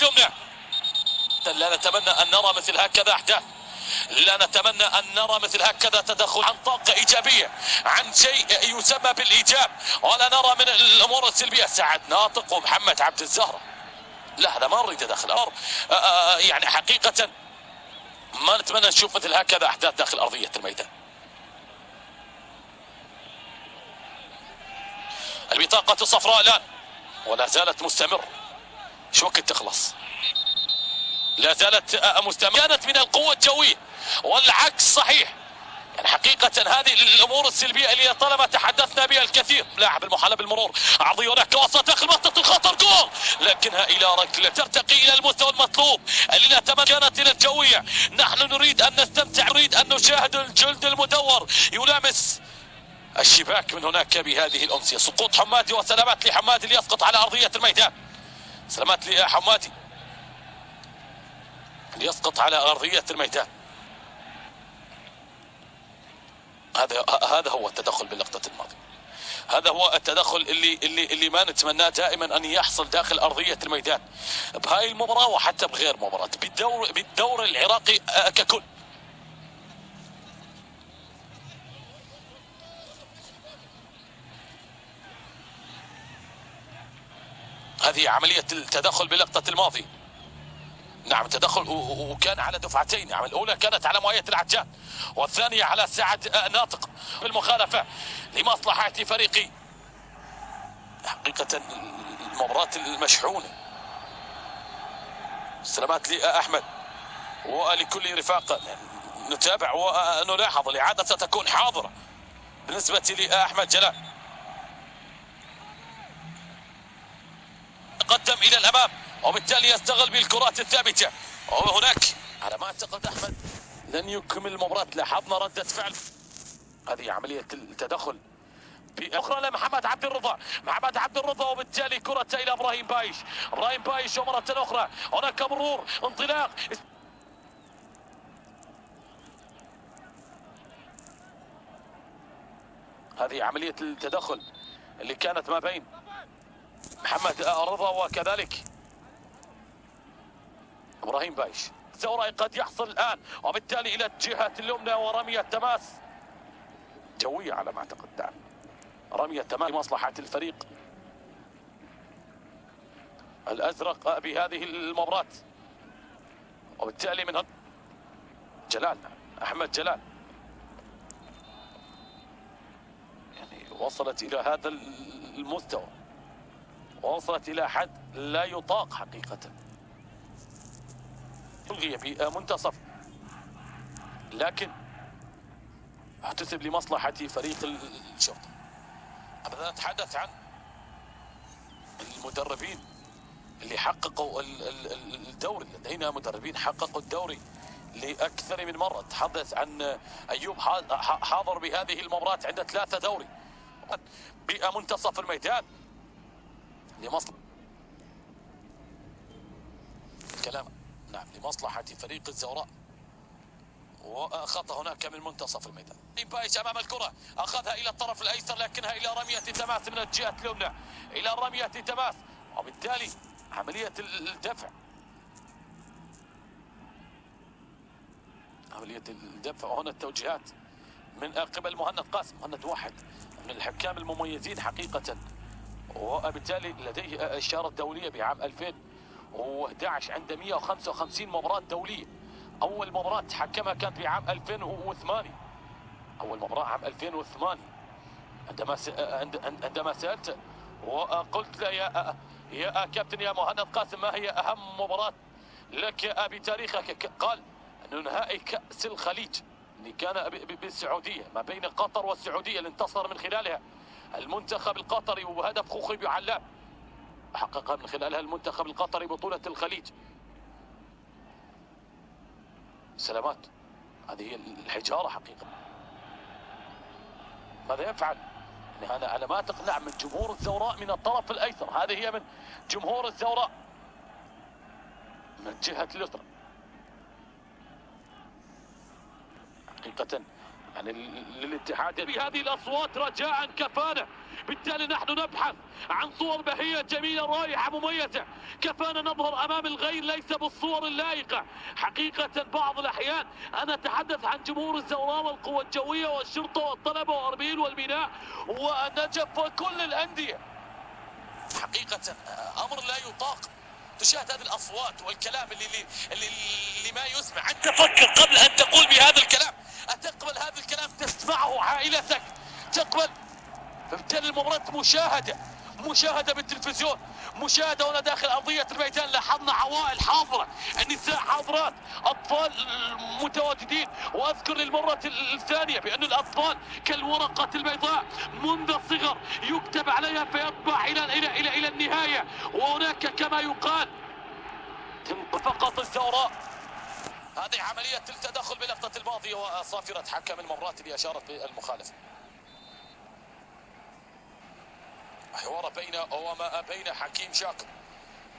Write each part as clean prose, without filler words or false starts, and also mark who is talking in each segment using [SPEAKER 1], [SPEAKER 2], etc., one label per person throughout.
[SPEAKER 1] اليمنى. لا نتمنى أن نرى مثل هكذا أحداث، لا نتمنى أن نرى مثل هكذا تدخل عن طاقة إيجابية، عن شيء يسمى بالإيجاب، ولا نرى من الأمور السلبية. سعد ناطق ومحمد عبد الزهرة، لا هذا ما نريد داخل يعني حقيقة ما نتمنى نشوف مثل هكذا أحداث داخل أرضية الميدان. البطاقة الصفراء الآن ولا زالت مستمر. شو وقت تخلص؟ لا زالت مستمرة. كانت من القوة الجوية والعكس صحيح. يعني حقيقة هذه الأمور السلبية اللي طالما تحدثنا بها الكثير. لاعب المحاولة بالمرور، عرضية هناك وسط داخل منطقة الخطر، جول، لكنها إلى ركلة ترتقي إلى المستوى المطلوب اللي نتمنى. كانت إلى الجوية. نحن نريد أن نستمتع، نريد أن نشاهد الجلد المدور يلامس الشباك من هناك بهذه الأمسية. سقوط حمادي، وسلامات لحمادي اللي يسقط على أرضية الميدان. سلامات لحمادي اللي يسقط على أرضية الميدان. هذا هو التدخل باللقطة الماضية. هذا هو التدخل اللي ما نتمناه دائما ان يحصل داخل ارضية الميدان بهاي المباراة وحتى بغير مباراة بالدور العراقي ككل. هذه عملية التدخل باللقطة الماضية. نعم تدخل وكان على دفعتين. نعم الأولى كانت على مؤيد العجان والثانية على سعد ناطق بالمخالفة لمصلحة فريقي. حقيقة المباراة المشحونة. سلامات لأحمد ولكل رفاق. نتابع ونلاحظ الإعادة ستكون حاضرة بالنسبة لأحمد جلال. قدم إلى الأمام وبالتالي يستغل بالكرات الثابتة. وهناك على ما اعتقد أحمد لن يكمل المباراة. لاحظنا ردة فعل. هذه عملية التدخل أخرى لمحمد عبد الرضا. محمد عبد الرضا وبالتالي كرة إلى إبراهيم بايش. إبراهيم بايش ومرة أخرى هناك مرور انطلاق. هذه عملية التدخل اللي كانت ما بين محمد رضا وكذلك إبراهيم بايش. ثورة قد يحصل الآن وبالتالي إلى الجهة اليمنى ورمية تماس جوية على ما أعتقد. نعم رمية تماس لمصلحة الفريق الأزرق بهذه المباراة. وبالتالي من جلال أحمد جلال يعني وصلت إلى هذا المستوى، وصلت إلى حد لا يطاق حقيقة. الغي بمنتصف لكن احتسب لمصلحة فريق الشرطة. أبدا نتحدث عن المدربين اللي حققوا الدوري. لدينا مدربين حققوا الدوري لأكثر من مرة. تحدث عن أيوب حاضر بهذه المباراة عند 3 دوري بمنتصف الميدان لمصلحة الكلام. نعم لمصلحة فريق الزوراء. وخط هناك من منتصف الميدان. بايش امام الكره اخذها الى الطرف الايسر لكنها الى رميه تماس من الجهه اليمنى الى رميه تماس. وبالتالي عمليه الدفع، عمليه الدفع. وهنا التوجيهات من قبل مهند قاسم. مهند واحد من الحكام المميزين حقيقه، وبالتالي لديه اشاره دوليه بعام 2011 عند 155 مباراه دوليه. أول مباراة حكمها كانت بعام 2008. أول مباراة عام 2008 عندما سألت وقلت له يا كابتن يا مهند قاسم ما هي أهم مباراة لك بتاريخك؟ قال أنه نهائي كأس الخليج اللي كان بالسعودية ما بين قطر والسعودية اللي انتصر من خلالها المنتخب القطري وبهدف خوخي بعلاب. حقق من خلالها المنتخب القطري بطولة الخليج. سلامات هذه هي الحجارة حقيقة. ماذا يفعل؟ يعني أنا على ما تقنع من جمهور الزوراء من الطرف الأيسر. هذه هي من جمهور الزوراء من الجهة اليسرى. حقيقة يعني للاتحاد بهذه الأصوات رجاء كفانا. بالتالي نحن نبحث عن صور بهية جميلة رائعة مميزة، كفانا نظهر أمام الغير ليس بالصور اللائقة. حقيقة بعض الأحيان أنا أتحدث عن جمهور الزوراء والقوة الجوية والشرطة والطلبة وأربيل والميناء والنجف وكل الأندية. حقيقة أمر لا يطاق. تشاهد هذه الأصوات والكلام اللي ما يسمع. أنت فكر قبل أن تقول بهذا الكلام. أتقبل هذا الكلام تسمعه عائلتك؟ تقبل؟ فبالتالي المباراة مشاهدة بالتلفزيون، مشاهدة وأنا داخل أرضية الميدان. لاحظنا عوائل حاضرة، النساء حاضرات، أطفال متواجدين. وأذكر للمرة الثانية بأن الأطفال كالورقة البيضاء منذ الصغر يكتب عليها فيطبع إلى النهاية. وهناك كما يقال فقط الزوراء. هذه عملية التدخل بلقطة الماضية وصافرة حكم المباراة اللي أشارت بالمخالفة. حوار بين وما بين حكيم شاكر.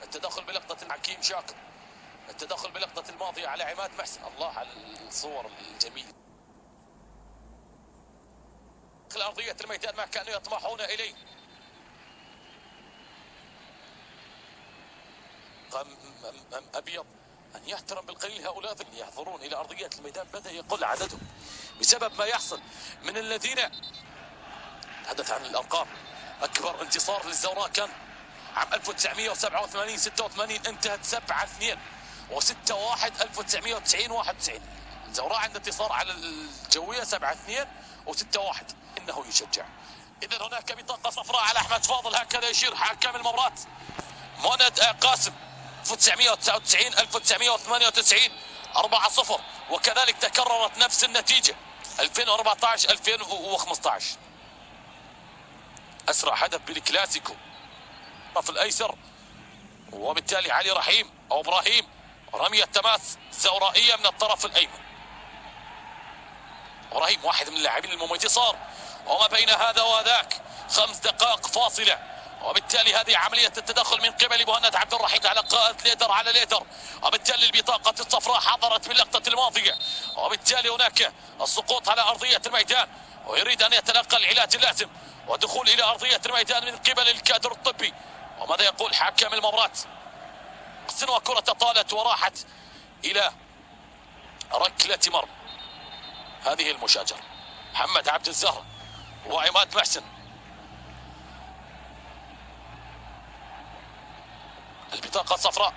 [SPEAKER 1] التدخل بلقطة حكيم شاكر، التدخل بلقطة الماضية على عماد محسن. الله على الصور الجميلة داخل أرضية الميدان ما كانوا يطمحون إليه. أبيض أن يحترم بالقليل هؤلاء الذين يحضرون إلى أرضية الميدان بدأ يقل عددهم بسبب ما يحصل من الذين تحدث عن الأرقام. أكبر انتصار للزوراء كان عام 1987 86 انتهت 7-2 و6-1 1990 91. الزوراء عنده انتصار على الجوية 7-2 و6-1. إنه يشجع. إذا هناك بطاقة صفراء على أحمد فاضل، هكذا يشير حكم المباراة مهند قاسم. 1999 1998 4-0 وكذلك تكررت نفس النتيجة 2014 2015. أسرع هدف بالكلاسيكو الطرف الأيسر، وبالتالي علي رحيم أو إبراهيم رمية تماس زورائية من الطرف الأيمن. إبراهيم واحد من اللاعبين المميزين صار، وما بين هذا وذاك 5 دقائق فاصلة، وبالتالي هذه عملية التدخل من قبل مهند عبد الرحيم على قائد ليدر على ليدر، وبالتالي البطاقة الصفراء حضرت من لقطة الماضية، وبالتالي هناك السقوط على أرضية الميدان ويريد أن يتلقى العلاج اللازم ودخول إلى أرضية الميدان من قبل الكادر الطبي. وماذا يقول حكم المباراة؟ وكرة طالت وراحت إلى ركلة مرمى. هذه المشاجرة محمد عبد الزهر وعماد محسن. البطاقة الصفراء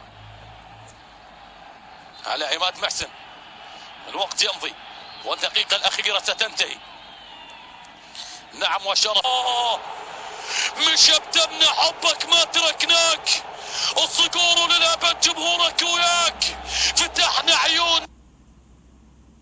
[SPEAKER 1] على عماد محسن. الوقت يمضي والدقيقة الأخيرة ستنتهي. نعم وشرف. مش ابتبنا حبك ما تركناك. الصقور للأبد جمهورك ويا